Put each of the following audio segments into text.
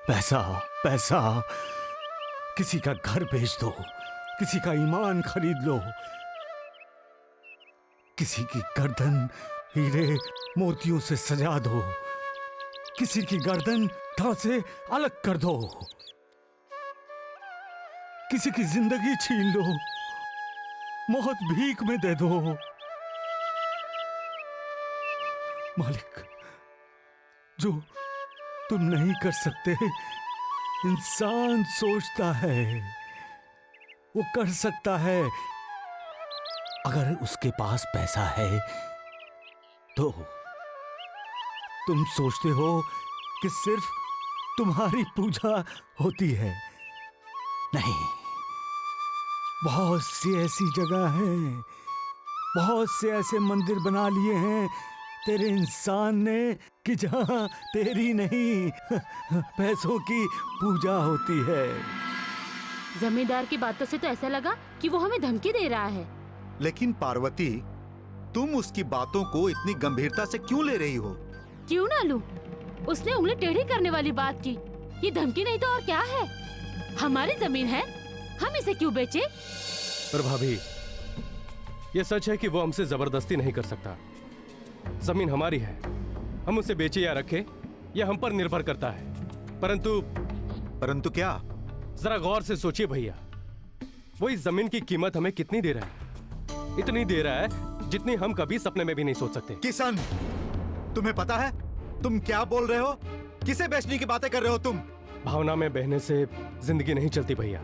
पैसा पैसा, किसी का घर बेच दो, किसी का ईमान खरीद लो, किसी की गर्दन हीरे मोतियों से सजा दो, किसी की गर्दन धड़ से अलग कर दो, किसी की जिंदगी छीन लो, मौत भीख में दे दो। मालिक, जो तुम नहीं कर सकते इंसान सोचता है वो कर सकता है। अगर उसके पास पैसा है तो तुम सोचते हो कि सिर्फ तुम्हारी पूजा होती है। नहीं, बहुत सी ऐसी जगह हैं, बहुत से ऐसे मंदिर बना लिए हैं तेरे इंसान ने कि जहां तेरी नहीं पैसों की पूजा होती है। जमींदार की बातों से तो ऐसा लगा कि वो हमें धमकी दे रहा है। लेकिन पार्वती, तुम उसकी बातों को इतनी गंभीरता से क्यों ले रही हो? क्यों ना लूं? उसने उंगली टेढ़ी करने वाली बात की। ये धमकी नहीं तो और क्या है? हमारी जमीन है, हम इसे क्यों बेचे? पर भाभी, ये सच है कि वो हमसे जबरदस्ती नहीं कर सकता। जमीन हमारी है, हम उसे बेचे या रखे यह हम पर निर्भर करता है। परंतु क्या? जरा गौर से सोचिए भैया, वो इस जमीन की कीमत हमें कितनी दे रहा है? इतनी दे रहा है जितनी हम कभी सपने में भी नहीं सोच सकते। किशन, तुम्हें पता है तुम क्या बोल रहे हो? किसे बेचने की बातें कर रहे हो तुम? भावना में बहने से जिंदगी नहीं चलती भैया।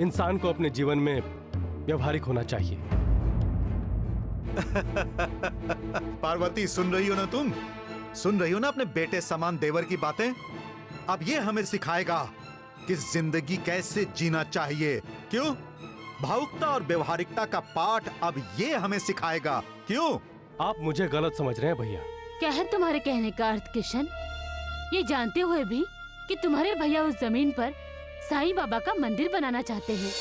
इंसान को अपने जीवन में व्यवहारिक होना चाहिए। पार्वती, सुन रही हो ना तुम? सुन रही हो ना अपने बेटे समान देवर की बातें? अब ये हमें सिखाएगा कि जिंदगी कैसे जीना चाहिए। क्यों? भावुकता और व्यवहारिकता का पाठ अब ये हमें सिखाएगा। क्यों? आप मुझे गलत समझ रहे हैं भैया। क्या है तुम्हारे कहने का अर्थ किशन? ये जानते हुए भी कि तुम्हारे भैया उस जमीन पर साईं बाबा का मंदिर बनाना चाहते हैं।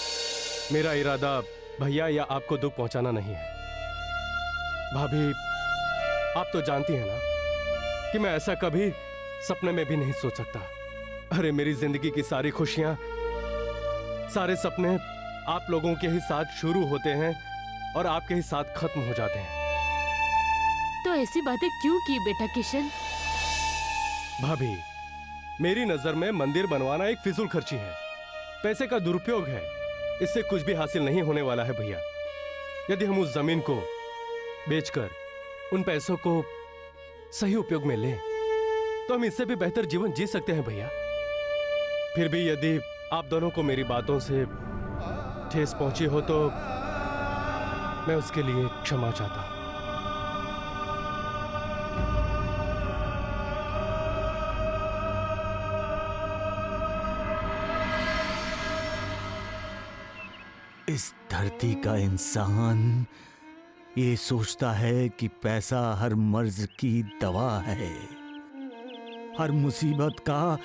मेरा इरादा भैया या आपको दुख पहुंचाना नहीं है। भाभी, आप तो जानती हैं ना कि मैं ऐसा कभी सपने में भी नहीं सोच सकता। अरे, मेरी जिंदगी की सारी खुशियां, सारे सपने आप लोगों के ही साथ शुरू होते हैं और आपके ही साथ खत्म हो जाते हैं। तो ऐसी बातें क्यों की बेटा किशन? भाभी, मेरी नजर में मंदिर बनवाना एक फिजूल खर्ची है, पैसे का दुरुपयोग है। इससे कुछ भी हासिल नहीं होने वाला है भैया। यदि हम उस जमीन को बेचकर उन पैसों को सही उपयोग में लें तो हम इससे भी बेहतर जीवन जी सकते हैं भैया। फिर भी यदि आप दोनों को मेरी बातों से ठेस पहुंची हो तो मैं उसके लिए क्षमा चाहता हूं। इस धरती का इंसान ये सोचता है कि पैसा हर मर्ज की दवा है, हर मुसीबत का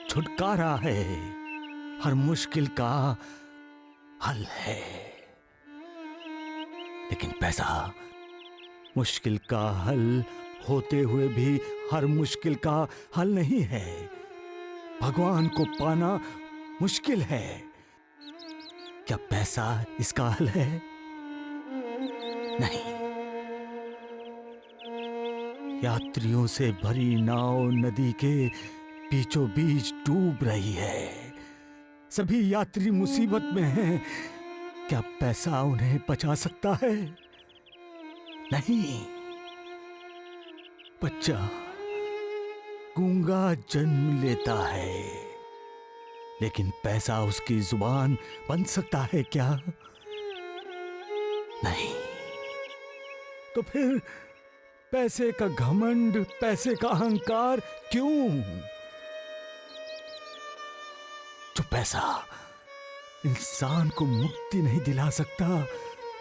छुटकारा है, हर मुश्किल का हल है। लेकिन पैसा मुश्किल का हल होते हुए भी हर मुश्किल का हल नहीं है। भगवान को पाना मुश्किल है, क्या पैसा इसका हल है? नहीं। यात्रियों से भरी नाव नदी के बीचों बीच डूब रही है। सभी यात्री मुसीबत में हैं। क्या पैसा उन्हें बचा सकता है? नहीं। बच्चा गूंगा जन्म लेता है, लेकिन पैसा उसकी जुबान बन सकता है क्या? नहीं। तो फिर पैसे का घमंड, पैसे का अहंकार क्यों? जो पैसा इंसान को मुक्ति नहीं दिला सकता,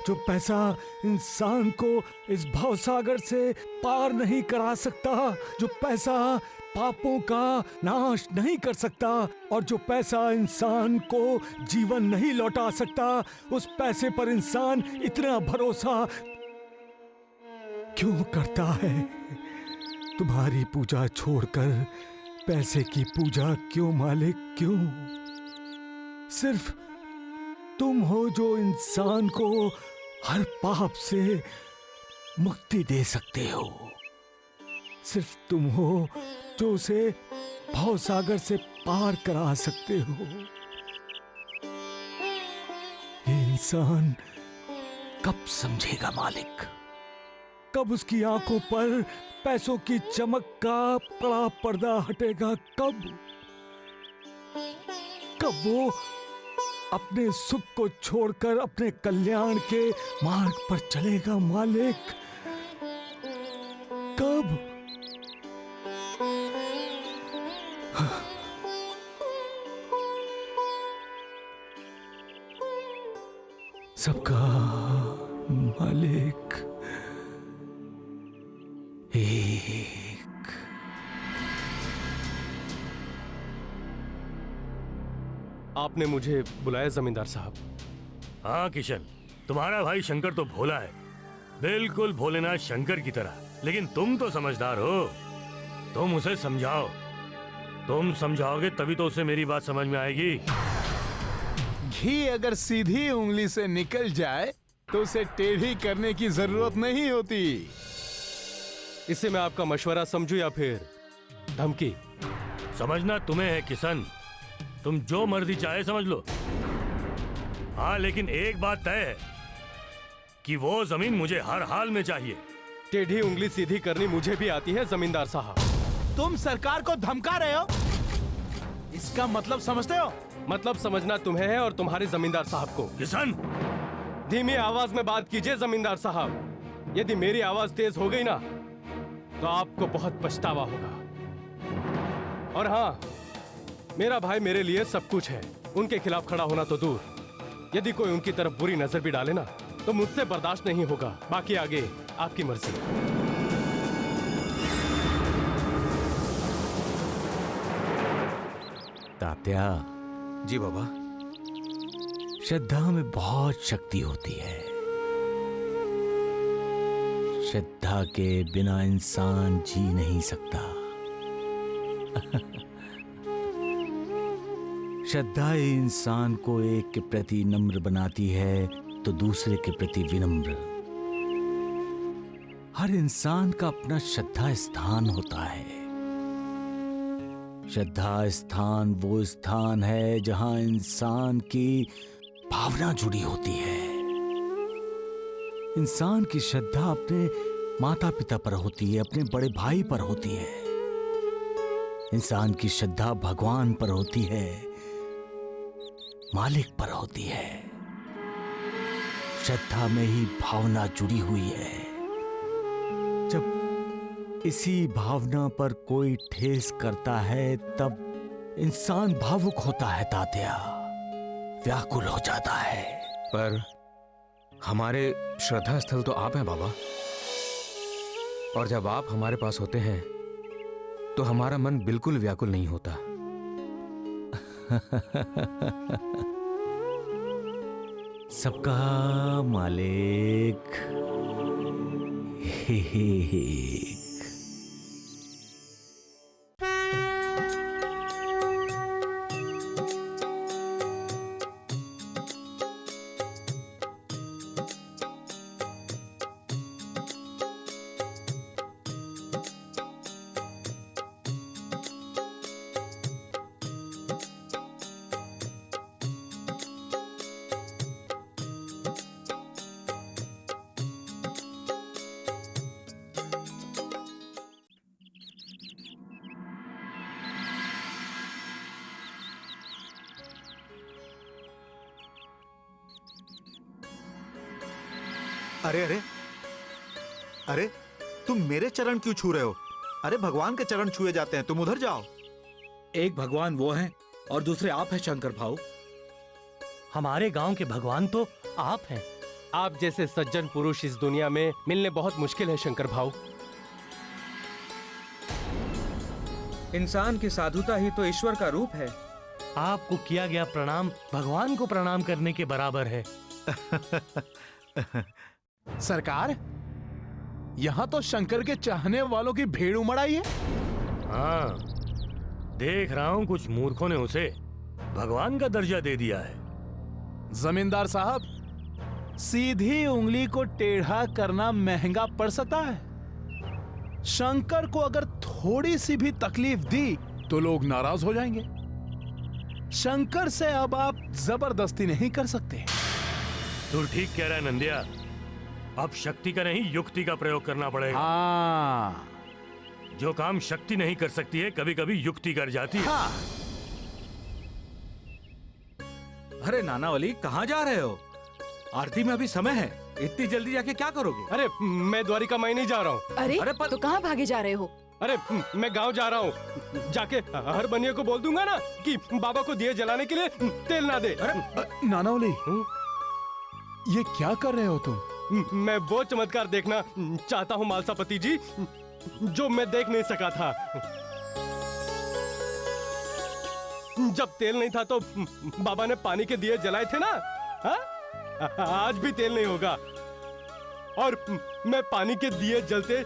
जो पैसा इंसान को इस भवसागर से पार नहीं करा सकता, जो पैसा पापों का नाश नहीं कर सकता और जो पैसा इंसान को जीवन नहीं लौटा सकता, उस पैसे पर इंसान इतना भरोसा क्यों करता है? तुम्हारी पूजा छोड़कर पैसे की पूजा क्यों मालिक, क्यों? सिर्फ तुम हो जो इंसान को हर पाप से मुक्ति दे सकते हो। सिर्फ तुम हो जो उसे भवसागर से पार करा सकते हो। ये इंसान कब समझेगा मालिक? कब उसकी आंखों पर पैसों की चमक का बड़ा पर्दा हटेगा? कब वो अपने सुख को छोड़कर अपने कल्याण के मार्ग पर चलेगा मालिक? कब? सबका मालिक एक। आपने मुझे बुलाया जमींदार साहब? हाँ किशन, तुम्हारा भाई शंकर तो भोला है, बिल्कुल भोलेनाथ शंकर की तरह। लेकिन तुम तो समझदार हो, तुम उसे समझाओ। तुम समझाओगे तभी तो उसे मेरी बात समझ में आएगी। घी अगर सीधी उंगली से निकल जाए तो उसे टेढ़ी करने की जरूरत नहीं होती। इससे मैं आपका मशवरा समझूं या फिर धमकी? समझना तुम्हें है किशन, तुम जो मर्जी चाहे समझ लो। हाँ, लेकिन एक बात तय है कि वो जमीन मुझे हर हाल में चाहिए। टेढ़ी उंगली सीधी करनी मुझे भी आती है जमींदार साहब। तुम सरकार को धमका रहे हो, इसका मतलब समझते हो? मतलब समझना तुम्हें है और तुम्हारे जमींदार साहब को। किशन, धीमी आवाज में बात कीजिए जमींदार साहब। यदि मेरी आवाज तेज हो गई ना तो आपको बहुत पछतावा होगा। और हाँ, मेरा भाई मेरे लिए सब कुछ है। उनके खिलाफ खड़ा होना तो दूर, यदि कोई उनकी तरफ बुरी नजर भी डाले ना तो मुझसे बर्दाश्त नहीं होगा। बाकी आगे आपकी मर्जी। तात्या जी बाबा। श्रद्धा में बहुत शक्ति होती है। श्रद्धा के बिना इंसान जी नहीं सकता। श्रद्धा इंसान को एक के प्रति नम्र बनाती है तो दूसरे के प्रति विनम्र। हर इंसान का अपना श्रद्धा स्थान होता है। श्रद्धा स्थान वो स्थान है जहां इंसान की भावना जुड़ी होती है। इंसान की श्रद्धा अपने माता पिता पर होती है, अपने बड़े भाई पर होती है। इंसान की श्रद्धा भगवान पर होती है, मालिक पर होती है। श्रद्धा में ही भावना जुड़ी हुई है। जब इसी भावना पर कोई ठेस करता है तब इंसान भावुक होता है तात्या, व्याकुल हो जाता है। पर हमारे श्रद्धा स्थल तो आप हैं बाबा, और जब आप हमारे पास होते हैं तो हमारा मन बिल्कुल व्याकुल नहीं होता। सबका मालिक एक। अरे अरे अरे, तुम मेरे चरण क्यों छू रहे हो? अरे भगवान के चरण छुए जाते हैं, तुम उधर जाओ। एक भगवान वो हैं और दूसरे आप हैं शंकर भाऊ। हमारे गांव के भगवान तो आप हैं। आप जैसे सज्जन पुरुष इस दुनिया में मिलने बहुत मुश्किल है शंकर भाऊ। इंसान की साधुता ही तो ईश्वर का रूप है। आपको किया गया प्रणाम भगवान को प्रणाम करने के बराबर है। सरकार, यहाँ तो शंकर के चाहने वालों की भीड़ उमड़ आई है। हाँ, देख रहा हूँ कुछ मूर्खों ने उसे भगवान का दर्जा दे दिया है। जमींदार साहब, सीधी उंगली को टेढ़ा करना महंगा पड़ सकता है। शंकर को अगर थोड़ी सी भी तकलीफ दी तो लोग नाराज हो जाएंगे। शंकर से अब आप जबरदस्ती नहीं कर सकते। तू ठीक कह रहा है नंदिया, अब शक्ति का नहीं युक्ति का प्रयोग करना पड़ेगा। हाँ, जो काम शक्ति नहीं कर सकती है कभी कभी युक्ति कर जाती है। हाँ। अरे नानावली, कहाँ जा रहे हो? आरती में अभी समय है, इतनी जल्दी जाके क्या करोगे? अरे मैं द्वारिका माई नहीं जा रहा हूँ। अरे पर- तो कहाँ भागे जा रहे हो? अरे मैं गांव जा रहा हूँ। जाके हर बनिए को बोल दूंगा ना कि बाबा को दिए जलाने के लिए तेल ना दे। अरे नानावली, ये क्या कर रहे हो तुम? मैं वो चमत्कार देखना चाहता हूँ मालसापति जी, जो मैं देख नहीं सका था। जब तेल नहीं था तो बाबा ने पानी के दिए जलाए थे ना। हा? आज भी तेल नहीं होगा और मैं पानी के दिए जलते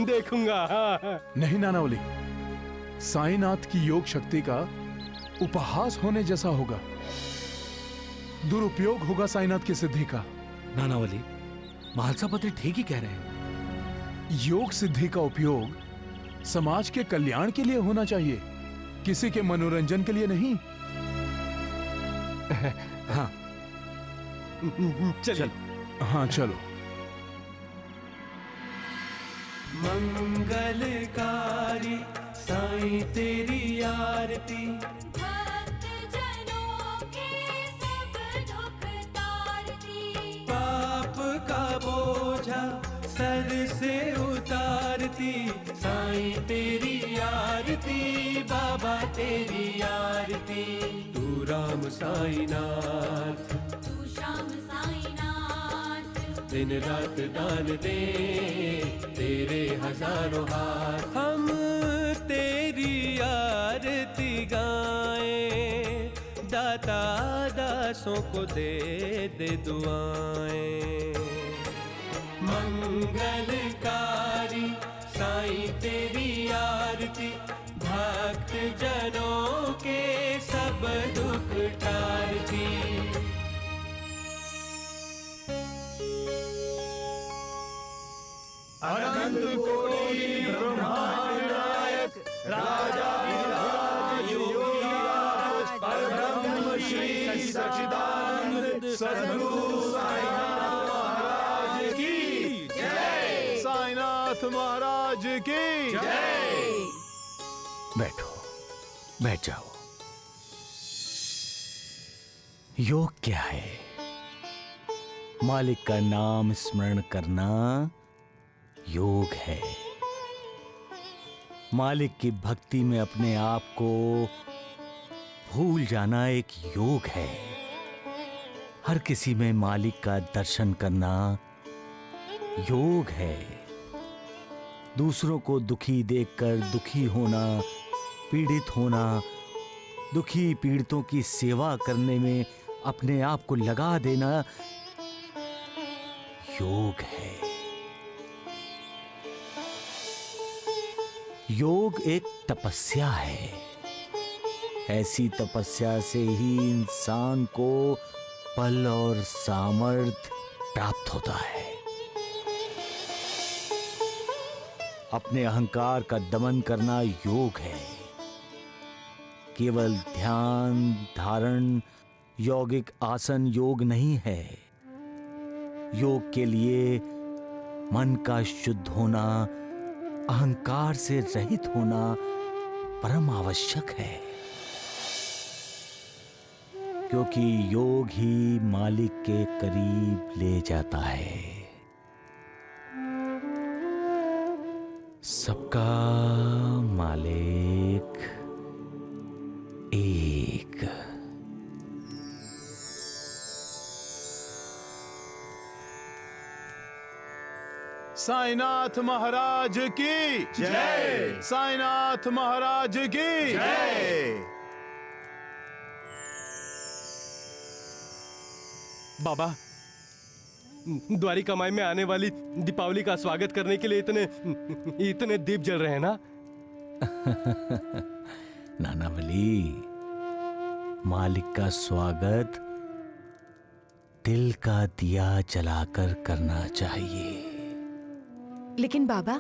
देखूंगा। नहीं नानावली, साईनाथ की योग शक्ति का उपहास होने जैसा होगा, दुरुपयोग होगा साईनाथ की सिद्धि का। नानावली, महालसापति ठीक ही कह रहे हैं। योग सिद्धि का उपयोग समाज के कल्याण के लिए होना चाहिए, किसी के मनोरंजन के लिए नहीं। हाँ चल। हाँ चलो। मंगलकारी साईं तेरी आरती, भक्त जनों के सब दुख तारती, पाप का बोझा सर से उतारती, साईं तेरी आरती, बाबा तेरी आरती। तू राम साईनाथ, तू श्याम साईनाथ, दिन रात दान दे तेरे हजारों हाथ। हम तेरी आरती गाएं, दाता दासों को दे दे दुआएं। मंगलकारी साईं तेरी आरती, भक्त जनों के सब दुख टारती। अनंत कोटि ब्रह्मांड नायक, राजाधिराज योगीराज, परब्रह्म श्री सच्चिदानंद सद्गुरु साईनाथ महाराज की जय। साईनाथ महाराज की जय। बैठो, बैठ जाओ। योग क्या है? मालिक का नाम स्मरण करना योग है। मालिक की भक्ति में अपने आप को भूल जाना एक योग है। हर किसी में मालिक का दर्शन करना योग है। दूसरों को दुखी देखकर दुखी होना, पीड़ित होना, दुखी पीड़ितों की सेवा करने में अपने आप को लगा देना योग है। योग एक तपस्या है। ऐसी तपस्या से ही इंसान को बल और सामर्थ्य प्राप्त होता है। अपने अहंकार का दमन करना योग है। केवल ध्यान धारण, यौगिक आसन योग नहीं है। योग के लिए मन का शुद्ध होना, अहंकार से रहित होना परम आवश्यक है, क्योंकि योग ही मालिक के करीब ले जाता है। सबका मालिक एक। साईनाथ महाराज की जय। साईनाथ महाराज की जय। बाबा, द्वारिका माई में आने वाली दीपावली का स्वागत करने के लिए इतने दीप जल रहे हैं ना। नानावली, मालिक का स्वागत दिल का दिया जलाकर करना चाहिए। लेकिन बाबा,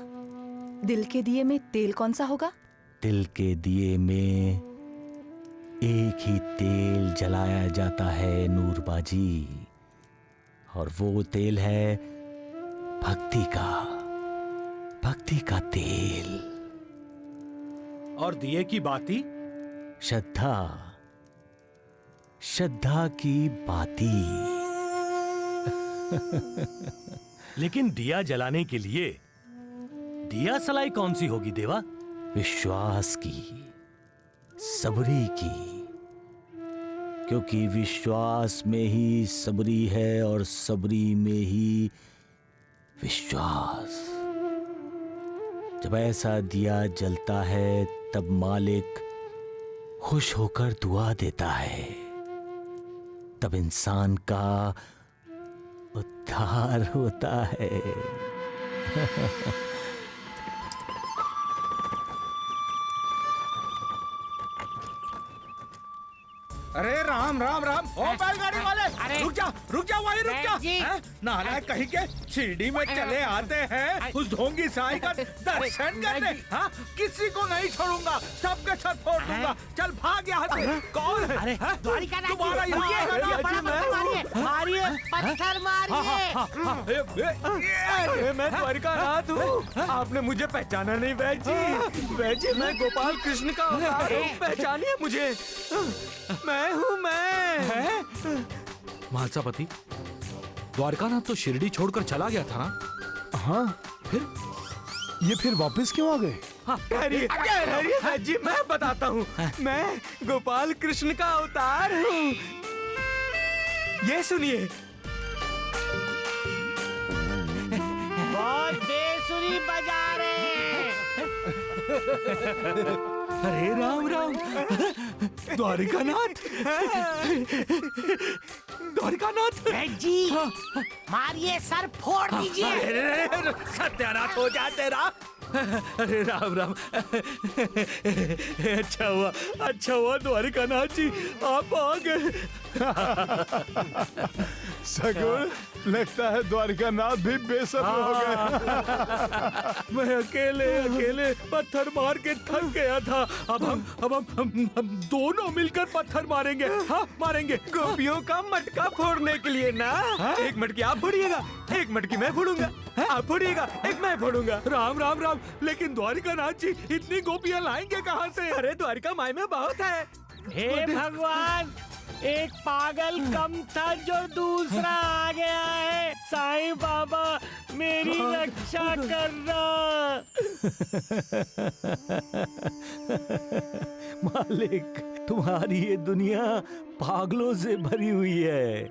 दिल के दिए में तेल कौन सा होगा? दिल के दिए में एक ही तेल जलाया जाता है नूरबाजी, और वो तेल है भक्ति का तेल। और दिए की बाती? श्रद्धा की बाती। लेकिन दिया जलाने के लिए दिया सलाई कौन सी होगी देवा? विश्वास की, सबरी की, क्योंकि विश्वास में ही सबरी है और सबरी में ही विश्वास। जब ऐसा दिया जलता है तब मालिक खुश होकर दुआ देता है, तब इंसान का उद्धार होता है। अरे राम राम राम, ओ बैलगाड़ी वाले, रुक जा वहीं रुक जा। हैं? नालायक कहीं के शिरडी में चले आते हैं उस ढोंगी साई का दर्शन करने। हाँ, किसी को नहीं छोड़ूंगा, सबके सर फोड़ दूंगा। चल भाग यहाँ से। कौन है? अरे द्वारिका नाथ जी, तुम्हारा यहाँ रुकिए, बड़ा पत्थर मारिए, पत्थर मारिए। मैं द्वारिका नाथ हूँ। आपने मुझे पहचाना नहीं वैद जी, मैं गोपाल कृष्ण का अवतार हूँ। पहचानिए मुझे, मैं हूँ मैं। महासापति, द्वारकानाथ तो शिरडी छोड़कर चला गया था ना? हाँ, ये फिर वापस क्यों आ गए? अरे जी, मैं बताता हूँ। मैं गोपाल कृष्ण का अवतार हूँ। ये सुनिए। बहुत बेसुरी बजा रहे। अरे राम राम, द्वारिकानाथ, द्वारिकानाथ जी, मारिए, सर फोड़ दीजिए। सत्यानाश हो जाए तेरा। अरे राम राम। अच्छा हुआ द्वारिकानाथ जी आप आ गए। सगुन, लगता है द्वारिकानाथ भी बेसब्र हो गए। मैं अकेले पत्थर मार के थक गया था। अब हम दोनों मिलकर पत्थर मारेंगे। हाँ, मारेंगे गोपियों का मटका फोड़ने के लिए ना। एक मटकी आप फोड़िएगा, एक मटकी मैं फोड़ूंगा। आप फोड़िएगा, एक मैं फोड़ूंगा। राम राम राम। लेकिन द्वारिकानाथ जी इतनी गोपियां लाएंगे कहाँ से? अरे द्वारिका माई में बहुत है। हे भगवान, एक पागल कम था जो दूसरा आ गया है। साईं बाबा, मेरी रक्षा करना। मालिक, तुम्हारी ये दुनिया पागलों से भरी हुई है।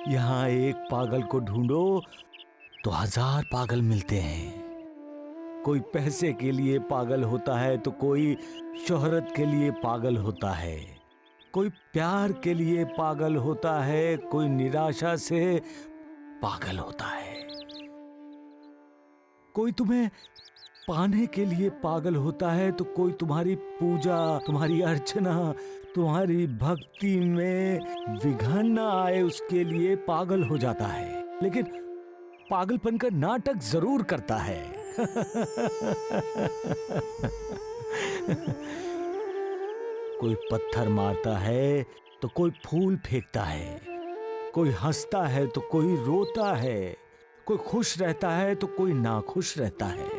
यहाँ एक पागल को ढूंढो तो 1000 पागल मिलते हैं। कोई पैसे के लिए पागल होता है तो कोई शोहरत के लिए पागल होता है, कोई प्यार के लिए पागल होता है, कोई निराशा से पागल होता है, कोई तुम्हें पाने के लिए पागल होता है तो कोई तुम्हारी पूजा, तुम्हारी अर्चना, तुम्हारी भक्ति में विघ्न न आए उसके लिए पागल हो जाता है। लेकिन पागलपन का नाटक जरूर करता है। कोई पत्थर मारता है तो कोई फूल फेंकता है, कोई हंसता है तो कोई रोता है, कोई खुश रहता है तो कोई नाखुश रहता है,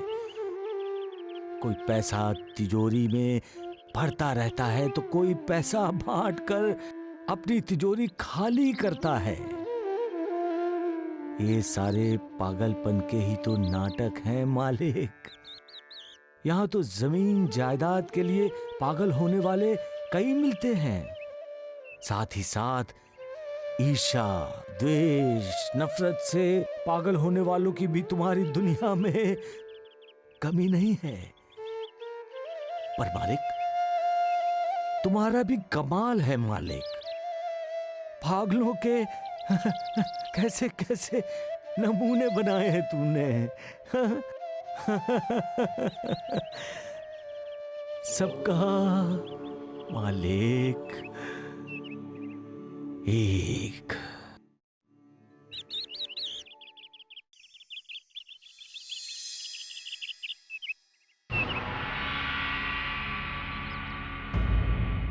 कोई पैसा तिजोरी में भरता रहता है तो कोई पैसा बांटकर अपनी तिजोरी खाली करता है। ये सारे पागलपन के ही तो नाटक हैं मालिक। यहाँ तो जमीन जायदाद के लिए पागल होने वाले कई मिलते हैं, साथ ही साथ ईर्ष्या, द्वेष, नफरत से पागल होने वालों की भी तुम्हारी दुनिया में कमी नहीं है। पर मालिक, तुम्हारा भी कमाल है मालिक। पागलों के कैसे कैसे नमूने बनाए हैं तूने। सबका मालिक एक।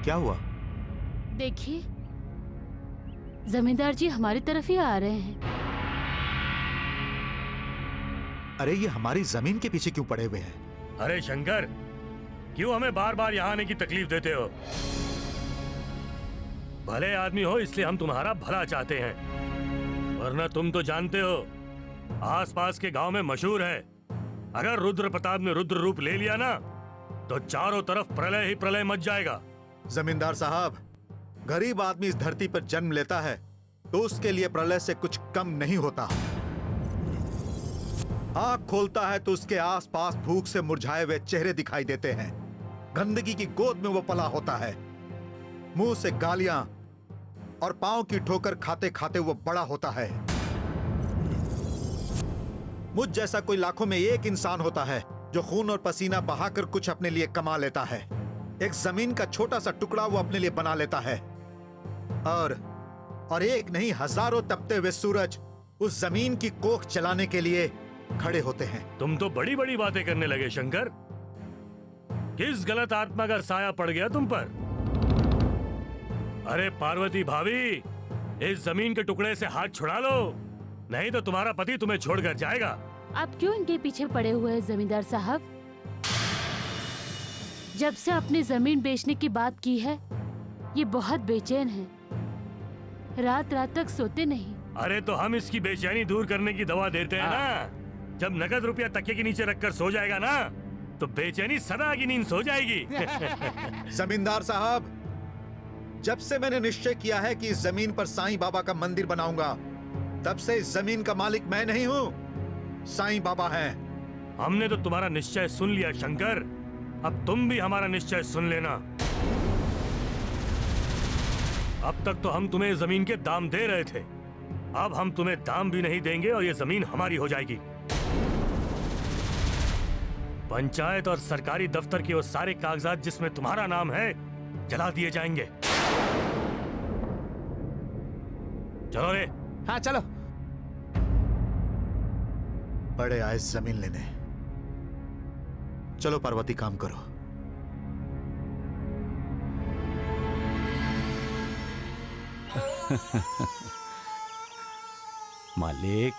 क्या हुआ? देखिए, जमींदार जी हमारी तरफ ही आ रहे हैं। अरे ये हमारी जमीन के पीछे क्यों पड़े हुए हैं? अरे शंकर, क्यों हमें बार बार यहाँ आने की तकलीफ देते हो? भले आदमी हो इसलिए हम तुम्हारा भला चाहते हैं, वरना तुम तो जानते हो आसपास के गांव में मशहूर है, अगर रुद्र प्रताप ने रुद्र रूप ले लिया ना तो चारों तरफ प्रलय ही प्रलय मच जाएगा। जमींदार साहब, गरीब आदमी इस धरती पर जन्म लेता है तो उसके लिए प्रलय से कुछ कम नहीं होता। आंख खोलता है तो उसके आसपास भूख से मुरझाए हुए चेहरे दिखाई देते हैं। गंदगी की गोद में वो पला होता है। मुंह से गालियां और पांव की ठोकर खाते खाते वो बड़ा होता है। मुझ जैसा कोई लाखों में एक इंसान होता है जो खून और पसीना बहाकर कुछ अपने लिए कमा लेता है। एक जमीन का छोटा सा टुकड़ा वो अपने लिए बना लेता है, और एक नहीं हजारों तपते हुए सूरज उस जमीन की कोख चलाने के लिए खड़े होते हैं। तुम तो बड़ी बड़ी बातें करने लगे शंकर। किस गलत आत्मा का साया पड़ गया तुम पर? अरे पार्वती भाभी, इस जमीन के टुकड़े से हाथ छुड़ा लो, नहीं तो तुम्हारा पति तुम्हें छोड़कर जाएगा। आप क्यों इनके पीछे पड़े हुए हैं जमींदार साहब? जब से अपनी जमीन बेचने की बात की है, ये बहुत बेचैन है, रात रात तक सोते नहीं। अरे तो हम इसकी बेचैनी दूर करने की दवा देते हैं ना। जब नकद रुपया तकिए के नीचे रखकर सो जाएगा ना तो बेचैनी सदा की नींद सो जाएगी। जमींदार साहब, जब से मैंने निश्चय किया है कि इस जमीन पर साईं बाबा का मंदिर बनाऊंगा, तब से इस जमीन का मालिक मैं नहीं हूँ, साईं बाबा हैं। हमने तो तुम्हारा निश्चय सुन लिया शंकर, अब तुम भी हमारा निश्चय सुन लेना। अब तक तो हम तुम्हें जमीन के दाम दे रहे थे, अब हम तुम्हें दाम भी नहीं देंगे और ये जमीन हमारी हो जाएगी। पंचायत और सरकारी दफ्तर के वो सारे कागजात जिसमें तुम्हारा नाम है जला दिए जाएंगे। चलो रे। हाँ चलो। बड़े आए जमीन लेने। चलो पार्वती, काम करो। मालिक,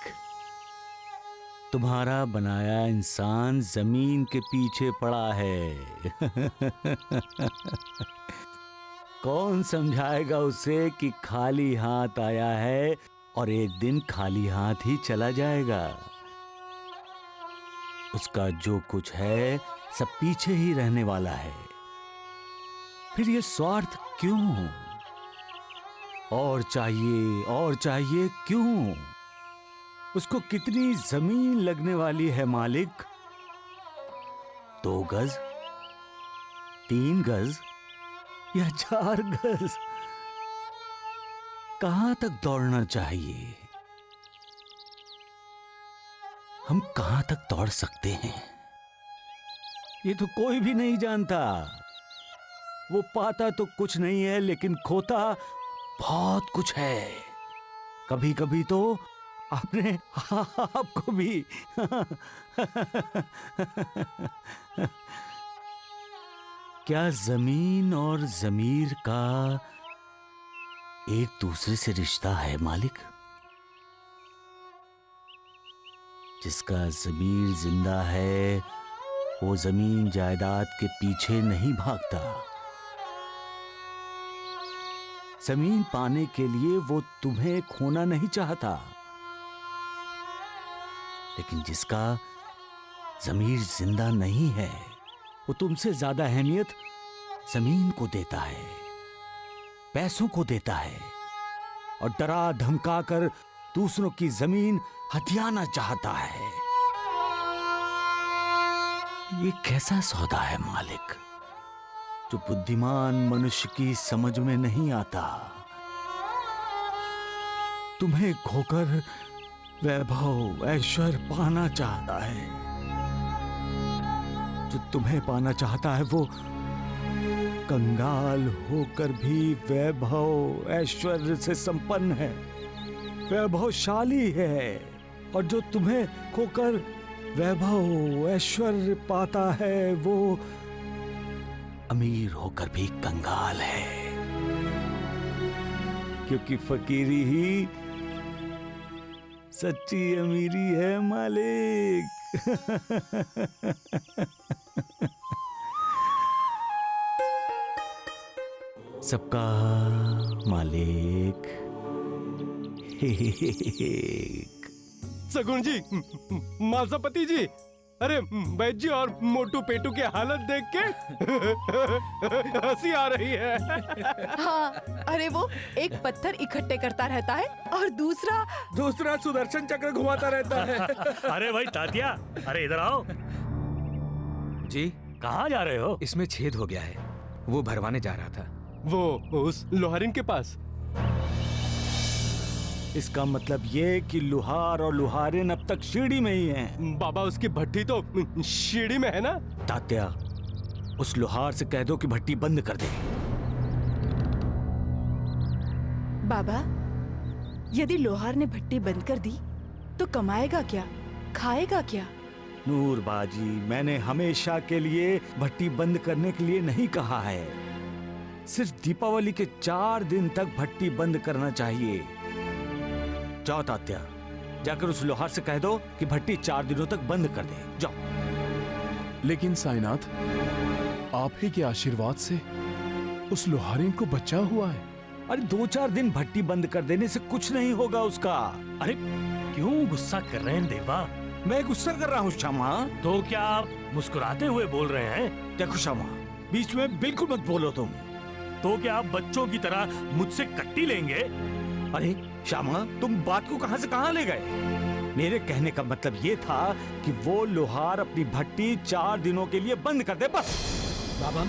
तुम्हारा बनाया इंसान जमीन के पीछे पड़ा है। कौन समझाएगा उसे कि खाली हाथ आया है और एक दिन खाली हाथ ही चला जाएगा। उसका जो कुछ है सब पीछे ही रहने वाला है। फिर ये स्वार्थ क्यों? और चाहिए क्यों? उसको कितनी जमीन लगने वाली है मालिक? 2 गज, 3 गज या 4 गज? कहां तक दौड़ना चाहिए? हम कहां तक दौड़ सकते हैं? ये तो कोई भी नहीं जानता। वो पाता तो कुछ नहीं है, लेकिन खोता बहुत कुछ है। कभी कभी तो अपने आपको भी। क्या जमीन और जमीर का एक दूसरे से रिश्ता है मालिक? जिसका जमीर जिंदा है वो जमीन जायदाद के पीछे नहीं भागता। जमीन पाने के लिए वो तुम्हें खोना नहीं चाहता, लेकिन जिसका जमीर जिंदा नहीं है वो तुमसे ज्यादा अहमियत जमीन को देता है, पैसों को देता है, और डरा धमका कर दूसरों की जमीन हथियाना चाहता है। ये कैसा सौदा है मालिक, जो बुद्धिमान मनुष्य की समझ में नहीं आता? तुम्हें खोकर वैभव ऐश्वर्य पाना चाहता है। जो तुम्हें पाना चाहता है वो कंगाल होकर भी वैभव ऐश्वर्य से संपन्न है, वैभवशाली है, और जो तुम्हें खोकर वैभव ऐश्वर्य पाता है वो अमीर होकर भी कंगाल है, क्योंकि फकीरी ही सच्ची अमीरी है मालिक। सबका मालिक सगुन जी, मालसापति जी, अरे बैद जी और मोटू पेटू की हालत देख के हंसी आ रही है। हाँ, अरे वो एक पत्थर इकट्ठे करता रहता है और दूसरा सुदर्शन चक्र घुमाता रहता है। अरे भाई तात्या, अरे इधर आओ। जी, कहाँ जा रहे हो? इसमें छेद हो गया है, वो भरवाने जा रहा था। वो उस लोहारिन के पास। इसका मतलब ये कि लुहार और लुहारिन अब तक सीढ़ी में ही हैं। बाबा, उसकी भट्टी तो सीढ़ी में है ना? तात्या, उस लुहार से कह दो कि भट्टी बंद कर दे। बाबा, यदि लोहार ने भट्टी बंद कर दी तो कमाएगा क्या, खाएगा क्या? नूर बाजी, मैंने हमेशा के लिए भट्टी बंद करने के लिए नहीं कहा है। सिर्फ दीपावली के 4 दिन तक भट्टी बंद करना चाहिए। जाओ तात्या, जाकर उस लोहार से कह दो कि भट्टी 4 दिनों तक बंद कर दे। जाओ। लेकिन साईनाथ, आप ही के आशीर्वाद से उस लोहारिन को बचा हुआ है। अरे 2-4 दिन भट्टी बंद कर देने से कुछ नहीं होगा उसका। अरे क्यों गुस्सा कर रहे हैं देवा? मैं गुस्सा कर रहा हूँ श्यामा? तो क्या आप मुस्कुराते हुए बोल रहे हैं? देखो श्यामा, बीच में बिल्कुल मत बोलो तुम। तो क्या आप बच्चों की तरह मुझसे कट्टी लेंगे? अरे श्यामा, तुम बात को कहां से कहां ले गए? मेरे कहने का मतलब ये था कि वो लोहार अपनी भट्टी 4 दिनों के लिए बंद कर दे, बस। बाबा,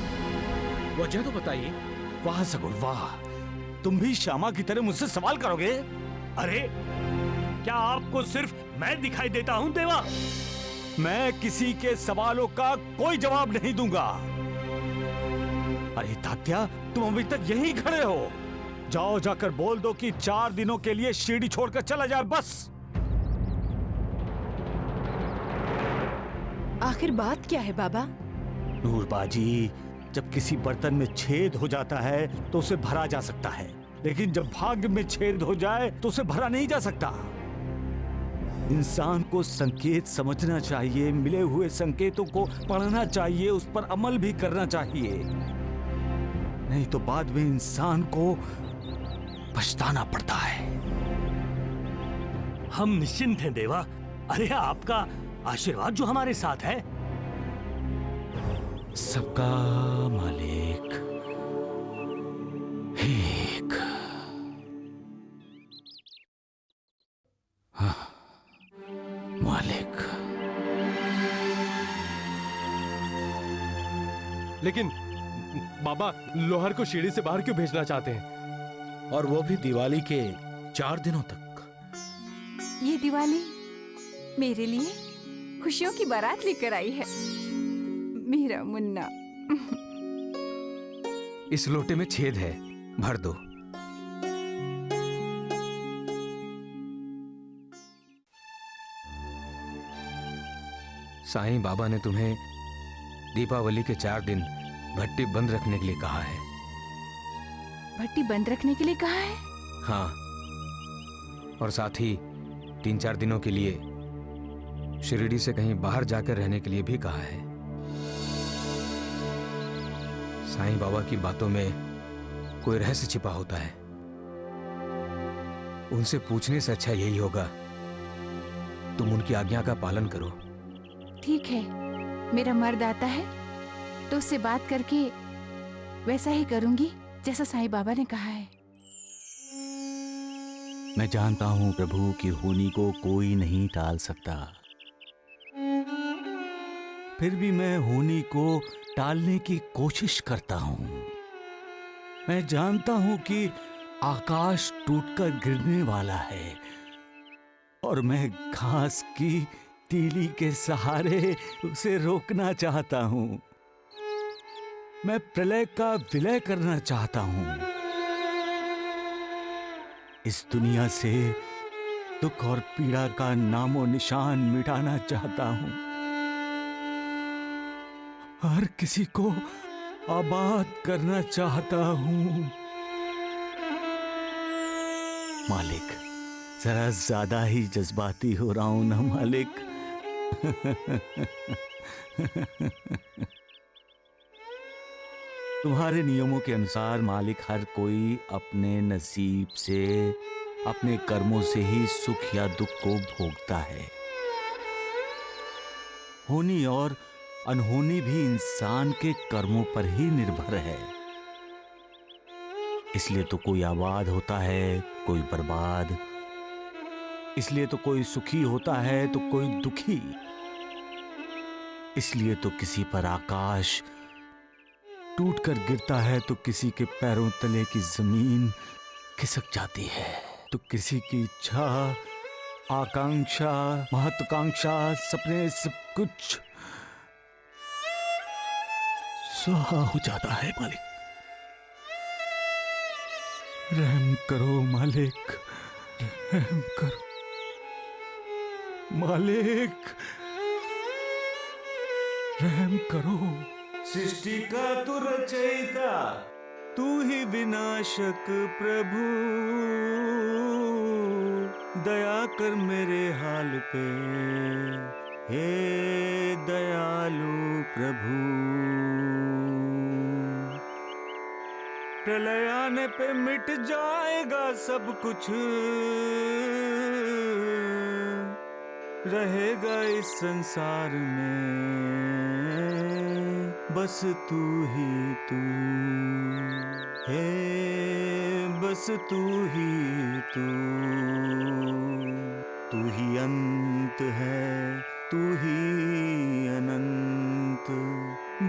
वजह तो बताइए। वाह सगुन वाह, तुम भी श्यामा की तरह मुझसे सवाल करोगे? अरे क्या आपको सिर्फ मैं दिखाई देता हूँ देवा? मैं किसी के सवालों का कोई जवाब नहीं दूंगा। अरे तात्या, तुम अभी तक यहीं खड़े हो। जाओ, जाकर बोल दो कि 4 दिनों के लिए सीढ़ी छोड़कर चला जाए, बस। आखिर बात क्या है बाबा? नूरबाजी, जब किसी बर्तन में छेद हो जाता है तो उसे भरा जा सकता है, लेकिन जब भाग्य में छेद हो जाए तो उसे भरा नहीं जा सकता। इंसान को संकेत समझना चाहिए, मिले हुए संकेतों को पढ़ना चाहिए, उस पर अमल भी करना चाहिए, नहीं तो बाद में इंसान को पछताना पड़ता है। हम निश्चिंत हैं देवा। अरे आपका आशीर्वाद जो हमारे साथ है। सबका मालिक एक। हाँ, मालिक। लेकिन बाबा, लोहार को सीढ़ी से बाहर क्यों भेजना चाहते हैं? और वो भी दिवाली के 4 दिनों तक। ये दिवाली मेरे लिए खुशियों की बारात लेकर आई है, मेरा मुन्ना। इस लोटे में छेद है, भर दो। साईं बाबा ने तुम्हें दीपावली के 4 दिन भट्टी बंद रखने के लिए कहा है। भट्टी बंद रखने के लिए कहा है? हाँ, और साथ ही 3-4 दिनों के लिए शिरडी से कहीं बाहर जाकर रहने के लिए भी कहा है। साईं बाबा की बातों में कोई रहस्य छिपा होता है। उनसे पूछने से अच्छा यही होगा तुम उनकी आज्ञा का पालन करो। ठीक है, मेरा मर्द आता है तो उससे बात करके वैसा ही करूंगी जैसा साईं बाबा ने कहा है। मैं जानता हूं प्रभु कि होनी को कोई नहीं टाल सकता, फिर भी मैं होनी को टालने की कोशिश करता हूं। मैं जानता हूं कि आकाश टूटकर गिरने वाला है और मैं घास की तीली के सहारे उसे रोकना चाहता हूं, मैं प्रलय का विलय करना चाहता हूं। इस दुनिया से दुख और पीड़ा का नामो निशान मिटाना चाहता हूं। हर किसी को आबाद करना चाहता हूं। मालिक, जरा ज्यादा ही जज्बाती हो रहा हूं ना मालिक? तुम्हारे नियमों के अनुसार मालिक, हर कोई अपने नसीब से, अपने कर्मों से ही सुख या दुख को भोगता है। होनी और अनहोनी भी इंसान के कर्मों पर ही निर्भर है। इसलिए तो कोई आबाद होता है, कोई बर्बाद। इसलिए तो कोई सुखी होता है तो कोई दुखी। इसलिए तो किसी पर आकाश टूटकर गिरता है तो किसी के पैरों तले की जमीन खिसक जाती है, तो किसी की इच्छा, आकांक्षा, महत्वाकांक्षा, सपने, सब कुछ स्वाहा हो जाता है। मालिक, रहम करो मालिक, रहम करो मालिक, रहम करो। सृष्टि का तू रचयिता, तू ही विनाशक प्रभु, दया कर मेरे हाल पे, हे दयालु प्रभु। प्रलय आने पे मिट जाएगा सब कुछ, रहेगा इस संसार में बस तू ही तू, हे बस तू ही तू। तू ही अंत है, तू ही अनंत,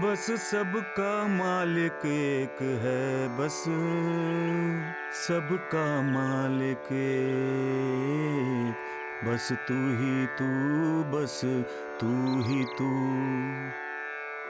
बस सबका मालिक एक है, बस सबका मालिक एक, बस तू ही तू, बस तू ही तू।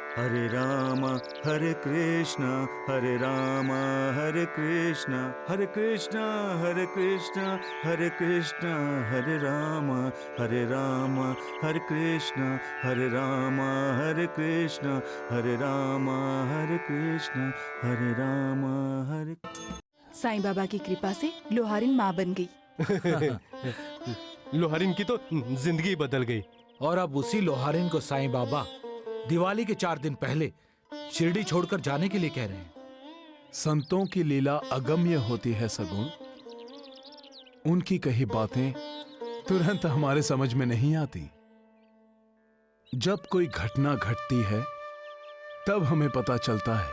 हरे राम हरे कृष्ण, हरे राम हरे कृष्ण, हरे कृष्ण हरे कृष्ण, हरे कृष्ण हरे राम, हरे राम हरे कृष्ण, हरे राम हरे कृष्ण, हरे राम हरे कृष्ण, हरे राम हरे। साईं बाबा की कृपा से लोहारिन माँ बन गई। लोहारिन की तो जिंदगी बदल गई। और अब उसी लोहारिन को साईं बाबा दिवाली के 4 दिन पहले शिरडी छोड़कर जाने के लिए कह रहे हैं। संतों की लीला अगम्य होती है सगुण। उनकी कही बातें तुरंत हमारे समझ में नहीं आती। जब कोई घटना घटती है तब हमें पता चलता है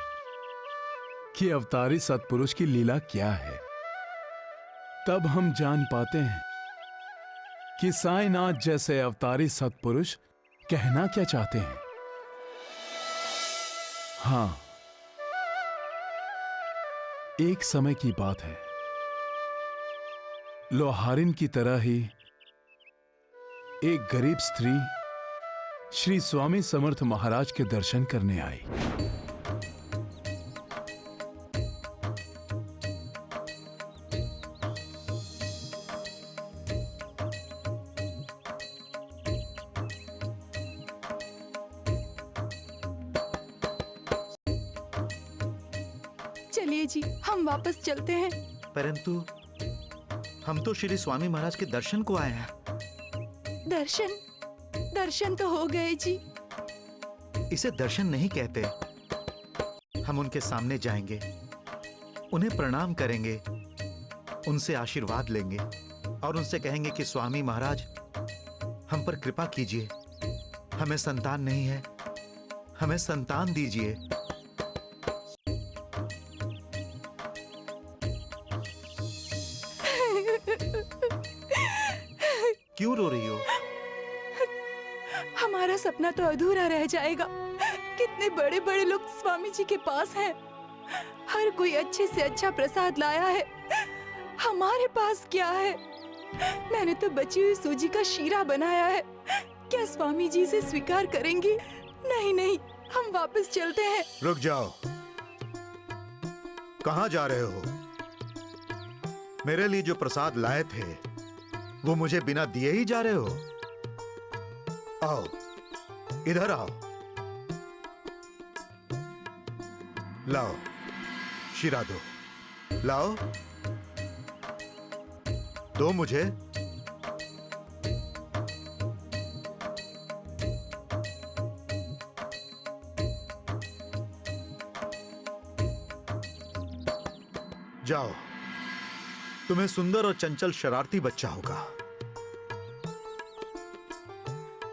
कि अवतारी सत्पुरुष की लीला क्या है। तब हम जान पाते हैं कि साईनाथ जैसे अवतारी सत्पुरुष कहना क्या चाहते हैं। हाँ, एक समय की बात है, लोहारिन की तरह ही एक गरीब स्त्री श्री स्वामी समर्थ महाराज के दर्शन करने आई। चलिए जी, हम वापस चलते हैं। परंतु हम तो श्री स्वामी महाराज के दर्शन को आए हैं। दर्शन तो हो गए जी। इसे दर्शन नहीं कहते। हम उनके सामने जाएंगे, उन्हें प्रणाम करेंगे, उनसे आशीर्वाद लेंगे और उनसे कहेंगे कि स्वामी महाराज हम पर कृपा कीजिए, हमें संतान नहीं है, हमें संतान दीजिए। क्यों रो रही हो? हमारा सपना तो अधूरा रह जाएगा। कितने बड़े बड़े लोग स्वामी जी के पास हैं। हर कोई अच्छे से अच्छा प्रसाद लाया है, हमारे पास क्या है? मैंने तो बची हुई सूजी का शीरा बनाया है। क्या स्वामी जी इसे स्वीकार करेंगी? नहीं नहीं, हम वापस चलते हैं। रुक जाओ। कहां जा रहे हो? मेरे लिए जो प्रसाद लाए थे वो मुझे बिना दिए ही जा रहे हो? आओ, इधर आओ। लाओ, शीरा दो। लाओ, दो मुझे। जाओ, तुम्हें सुंदर और चंचल शरारती बच्चा होगा।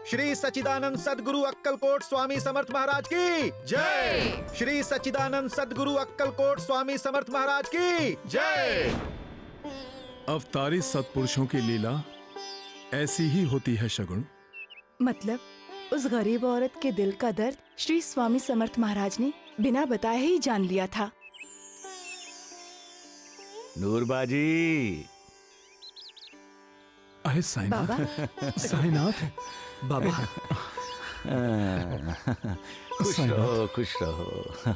श्री सच्चिदानंद सदगुरु अक्कलकोट स्वामी समर्थ महाराज की जय। श्री सच्चिदानंद सदगुरु अक्कलकोट स्वामी समर्थ महाराज की जय। अवतारी सत्पुरुषों की लीला ऐसी ही होती है शगुन। मतलब उस गरीब औरत के दिल का दर्द श्री स्वामी समर्थ महाराज ने बिना बताए ही जान लिया था। नूरबाजी। अरे साईनाथ, साईनाथ बाबा। खुश रहो, खुश रहो।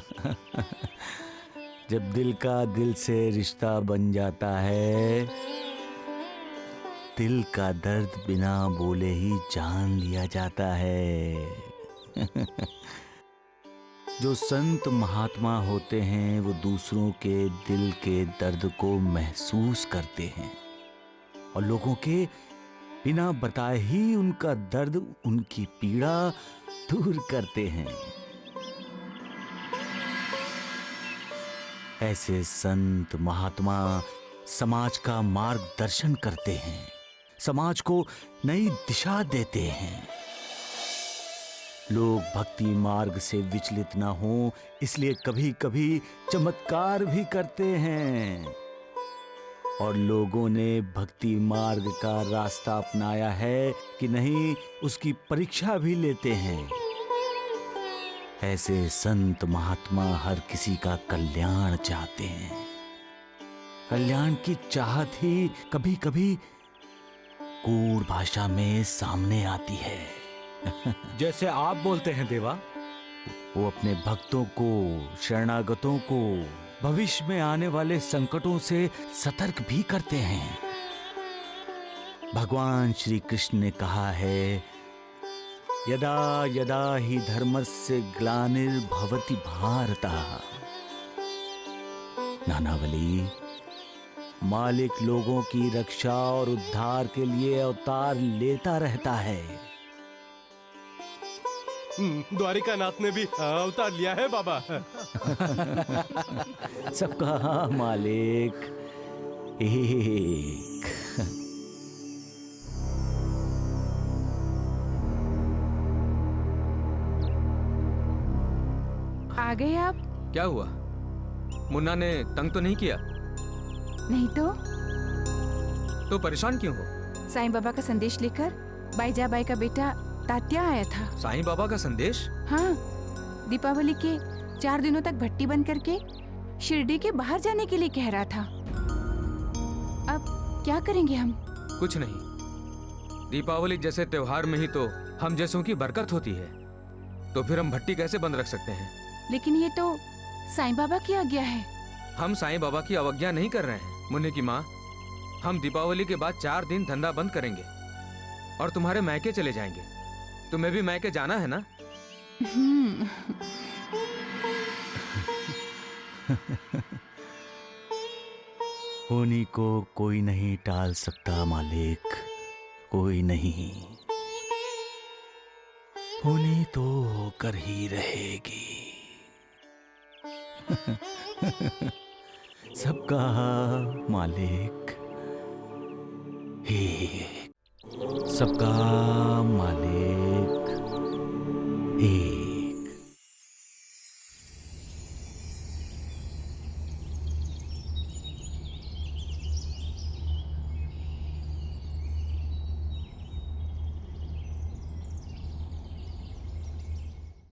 जब दिल का दिल से रिश्ता बन जाता है, दिल का दर्द बिना बोले ही जान लिया जाता है। जो संत महात्मा होते हैं वो दूसरों के दिल के दर्द को महसूस करते हैं और लोगों के बिना बताए ही उनका दर्द, उनकी पीड़ा दूर करते हैं। ऐसे संत महात्मा समाज का मार्गदर्शन करते हैं, समाज को नई दिशा देते हैं। लोग भक्ति मार्ग से विचलित ना हो, इसलिए कभी कभी चमत्कार भी करते हैं। और लोगों ने भक्ति मार्ग का रास्ता अपनाया है कि नहीं, उसकी परीक्षा भी लेते हैं। ऐसे संत महात्मा हर किसी का कल्याण चाहते हैं। कल्याण की चाहत ही कभी कभी कूड़ भाषा में सामने आती है। जैसे आप बोलते हैं देवा। वो अपने भक्तों को, शरणागतों को भविष्य में आने वाले संकटों से सतर्क भी करते हैं। भगवान श्री कृष्ण ने कहा है, यदा यदा हि धर्मस्य ग्लानिर्भवति भारत। नानावली, मालिक लोगों की रक्षा और उद्धार के लिए अवतार लेता रहता है। द्वारिका नाथ ने भी अवतार लिया है बाबा। सबका मालिक एक। आ गए आप? क्या हुआ? मुन्ना ने तंग तो नहीं किया? नहीं तो परेशान क्यों हो? साईं बाबा का संदेश लेकर बाईजा बाई का बेटा तात्या आया था। साईं बाबा का संदेश? हाँ, दीपावली के 4 दिनों तक भट्टी बंद करके शिरडी के बाहर जाने के लिए कह रहा था। अब क्या करेंगे हम? कुछ नहीं, दीपावली जैसे त्योहार में ही तो हम जैसों की बरकत होती है, तो फिर हम भट्टी कैसे बंद रख सकते हैं? लेकिन ये तो साईं बाबा की आज्ञा है। हम साईं बाबा की अवज्ञा नहीं कर रहे हैं मुन्ने की माँ। हम दीपावली के बाद 4 दिन धंधा बंद करेंगे और तुम्हारे मैके चले जाएंगे। तुम्हें भी मैके जाना है ना? होनी को कोई नहीं टाल सकता मालिक, कोई नहीं। होनी तो होकर ही रहेगी। सबका मालिक एक, सबका मालिक एक।